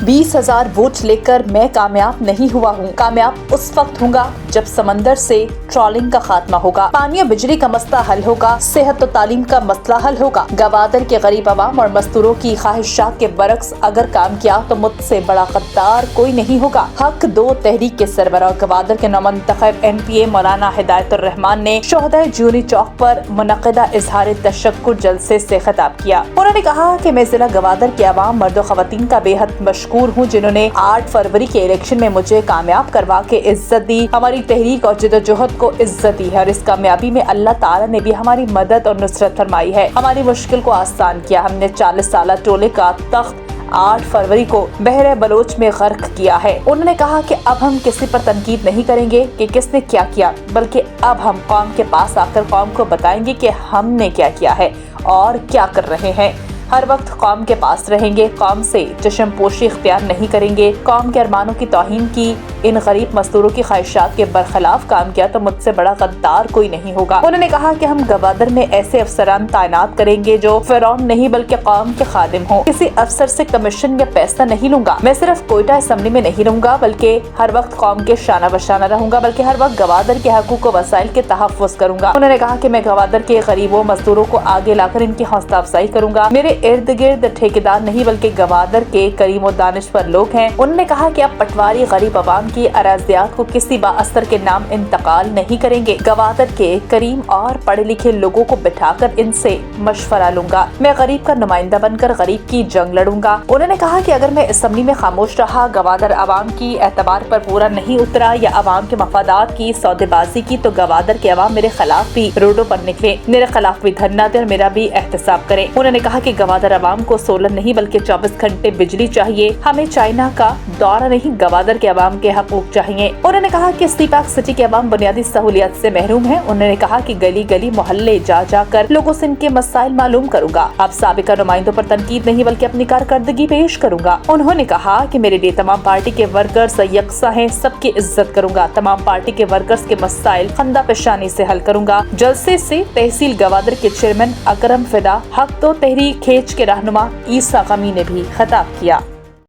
20,000 vote लेकर मैं कामयाब नहीं हुआ हूँ। कामयाब उस वक्त हूँगा जब समंदर से ट्रॉलिंग का खात्मा होगा, पानी और बिजली का मसला हल होगा, सेहत और तालीम का मसला हल होगा। गवादर के गरीब अवाम और मजदूरों की ख्वाहिशात के बरक्स अगर काम किया तो मुझसे बड़ा गद्दार कोई नहीं होगा। हक दो तहरीक के सरबराह गवादर के नौमंतखब MPA मौलाना हिदायतुर रहमान ने शोहदाए जूनी चौक पर मुनक़िदा इजहार तशक्कुर जलसे से खिताब किया। उन्होंने कहा कि मैं जिला गवादर के अवाम मर्द व ख़वातीन का बेहद मशकूर हूँ जिन्होंने 8 फरवरी के इलेक्शन में मुझे कामयाब करवा के इज्जत दी, हमारी तहरीक और जिद्दोजहद को इज्जत दी है और इस कामयाबी में अल्लाह ताला ने भी हमारी मदद और नुसरत फरमाई है, हमारी मुश्किल को आसान किया। हमने 40 साल टोले का तख्त 8 फरवरी को बहरे बलोच में गर्क किया है। उन्होंने कहा कि अब हम किसी पर तनकीद नहीं करेंगे कि किसने क्या किया, बल्कि अब हम कौम के पास आकर कौम को बताएंगे कि हमने क्या किया है और क्या कर रहे हैं। हर वक्त कौम के पास रहेंगे, कौम से चश्म पोशी इख्तियार नहीं करेंगे। कौम के अरमानों की तौहीन की, इन गरीब मजदूरों की ख्वाहिशात के बरखिलाफ काम किया तो मुझसे बड़ा गद्दार कोई नहीं होगा। उन्होंने कहा कि हम गवादर में ऐसे अफसरान तैनात करेंगे जो फिरौन नहीं बल्कि कौम के खादिम हो। किसी अफसर से कमीशन या पैसा नहीं लूंगा। मैं सिर्फ कोयटा असम्बली में नहीं रहूंगा बल्कि हर वक्त कौम के शाना बशाना रहूंगा, बल्कि हर वक्त गवादर के हकूक व वसाइल के तहफ़्फ़ुज़ करूंगा। उन्होंने कहा कि मैं गवादर के गरीबों मजदूरों को आगे लाकर इनकी हौसला अफजाई करूंगा। मेरे इर्द गिर्द ठेकेदार नहीं बल्कि गवादर के करीम और दानिश्वर लोग हैं। उन्होंने कहा कि अब पटवारी गरीब अवाम की अराज़ियात को किसी बाअसर के नाम इंतकाल नहीं करेंगे। गवादर के करीम और पढ़े लिखे लोगों को बिठाकर इनसे मशवरा लूंगा। मैं गरीब का नुमाइंदा बनकर गरीब की जंग लड़ूंगा। उन्होंने कहा कि अगर मैं असम्बली में खामोश रहा, गवादर अवाम की एतबार पर पूरा नहीं उतरा या अवाम के मफादात की सौदेबाजी की तो गवादर के अवाम मेरे खिलाफ भी रोडों पर निकले, मेरे खिलाफ भी धरना दे और मेरा भी एहतसाब करे। उन्होंने कहा कि गवादर अवाम को सोलर नहीं बल्कि 24 घंटे बिजली चाहिए। हमें चाइना का दौरा नहीं, गवादर के अवाम के हकूक चाहिए। उन्होंने कहा कि सीपाक सिटी के अवाम बुनियादी सहूलियत से महरूम है। उन्होंने कहा कि गली गली मोहल्ले जा जाकर लोगों से इनके मसाइल मालूम करूंगा। अब साबिका नुमाइंदों पर तनकीद नहीं बल्कि अपनी कारकर्दगी पेश करूंगा। उन्होंने कहा कि मेरे लिए तमाम पार्टी के वर्कर्स यकसा हैं, सबकी इज्जत करूंगा। तमाम पार्टी के वर्कर्स के मसाइल खंदा पेशानी से हल करूंगा। जलसे से तहसील गवादर के चेयरमैन अकरम फिदा, हक तो तहरीक खेच के रहनुमा ईसा गमी ने भी खिताब किया।